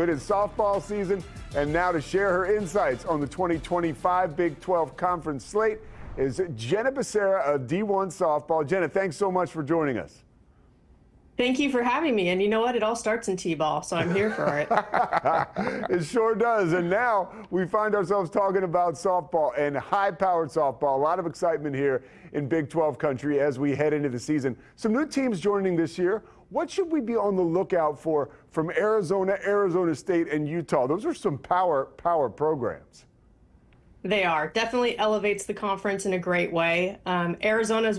It is softball season, and now to share her insights on the 2025 Big 12 Conference slate is Jenna Becerra of D1 Softball. Jenna, thanks so much for joining us. Thank you for having me. And you know what? It all starts in T-ball, so I'm here for it. It sure does. And now we find ourselves talking about softball and high-powered softball. A lot of excitement here in Big 12 country as we head into the season. Some new teams joining this year. What should we be on the lookout for from Arizona, Arizona State, and Utah? Those are some power programs. They are. Definitely elevates the conference in a great way. Arizona is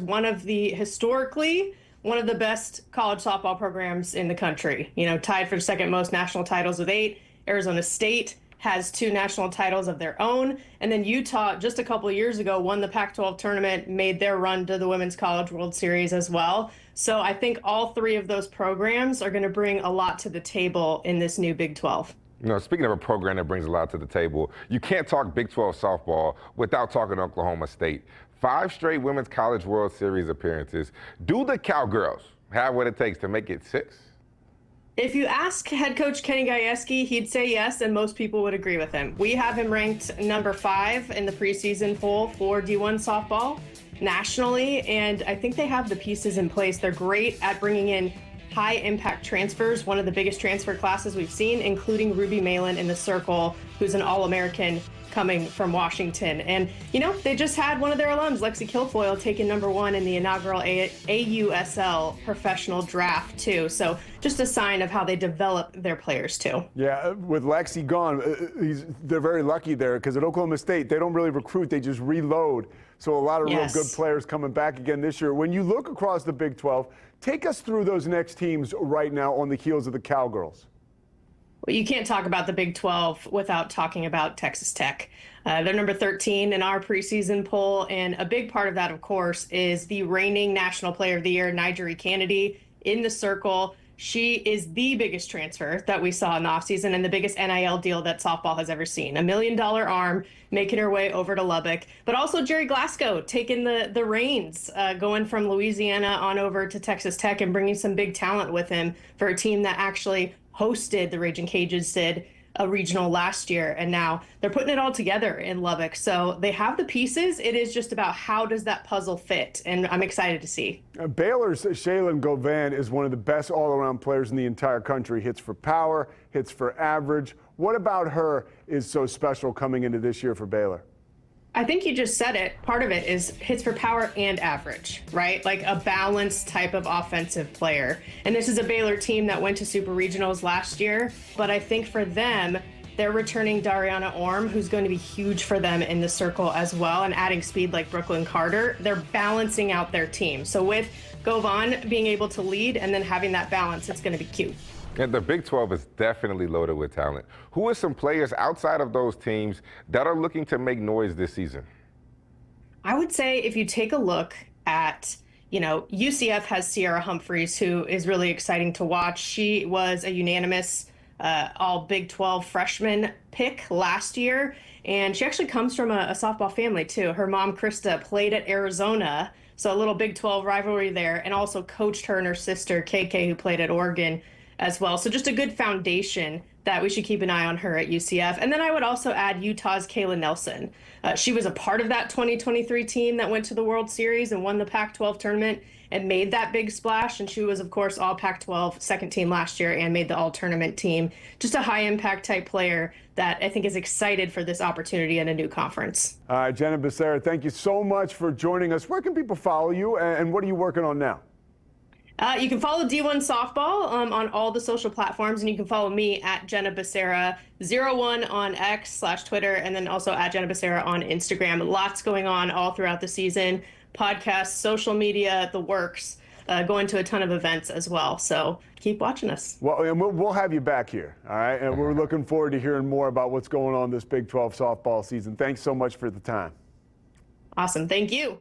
historically one of the best college softball programs in the country. You know, tied for the second most national titles with 8. Arizona State has 2 national titles of their own. And then Utah, just a couple of years ago, won the Pac-12 tournament, made their run to the Women's College World Series as well. So I think all 3 of those programs are going to bring a lot to the table in this new Big 12. You know, speaking of a program that brings a lot to the table, you can't talk Big 12 softball without talking Oklahoma State. 5 straight Women's College World Series appearances. Do the Cowgirls have what it takes to make it 6? If you ask head coach Kenny Gajewski, he'd say yes, and most people would agree with him. We have him ranked number 5 in the preseason poll for D1 softball nationally, and I think they have the pieces in place. They're great at bringing in high-impact transfers, one of the biggest transfer classes we've seen, including Ruby Malin in the circle, who's an All-American coming from Washington. And, you know, they just had one of their alums, Lexi Kilfoyle, taken number 1 in the inaugural AUSL professional draft, too. So just a sign of how they develop their players, too. Yeah, with Lexi gone, they're very lucky there because at Oklahoma State, they don't really recruit, they just reload. So a lot of real good players coming back again this year. When you look across the Big 12, take us through those next teams right now on the heels of the Cowgirls. Well, you can't talk about the Big 12 without talking about Texas Tech. They're number 13 in our preseason poll, and a big part of that, of course, is the reigning National Player of the Year, Nigeri Kennedy, in the circle. She is the biggest transfer that we saw in the offseason and the biggest NIL deal that softball has ever seen. $1 million arm, making her way over to Lubbock. But also Jerry Glasgow taking the reins, going from Louisiana on over to Texas Tech and bringing some big talent with him for a team that actually hosted the Raging Cajuns, did a regional last year, and now they're putting it all together in Lubbock. So they have the pieces. It is just about how does that puzzle fit, and I'm excited to see. Baylor's Shaylin Govan is one of the best all-around players in the entire country. Hits for power, hits for average. What about her is so special coming into this year for Baylor? I think you just said it. Part of it is hits for power and average, right? Like a balanced type of offensive player. And this is a Baylor team that went to Super Regionals last year. But I think for them, they're returning Dariana Orm, who's going to be huge for them in the circle as well, and adding speed like Brooklyn Carter. They're balancing out their team. So with Govan being able to lead and then having that balance, it's going to be cute. And the Big 12 is definitely loaded with talent. Who are some players outside of those teams that are looking to make noise this season? I would say if you take a look at, you know, UCF has Sierra Humphreys, who is really exciting to watch. She was a unanimous all Big 12 freshman pick last year, and she actually comes from a softball family, too. Her mom, Krista, played at Arizona, so a little Big 12 rivalry there, and also coached her and her sister, KK, who played at Oregon as well. So just a good foundation that we should keep an eye on her at UCF. And then I would also add Utah's Kayla Nelson. She was a part of that 2023 team that went to the World Series and won the Pac-12 tournament and made that big splash. And she was, of course, all Pac-12 second team last year and made the all-tournament team. Just a high-impact type player that I think is excited for this opportunity in a new conference. All right, Jenna Becerra, thank you so much for joining us. Where can people follow you, and what are you working on now? You can follow D1 Softball on all the social platforms, and you can follow me at Jenna Becerra 01 on X/Twitter, and then also at Jenna Becerra on Instagram. Lots going on all throughout the season. Podcasts, social media, the works, going to a ton of events as well. So keep watching us. Well, and we'll have you back here, all right? And we're looking forward to hearing more about what's going on this Big 12 softball season. Thanks so much for the time. Awesome. Thank you.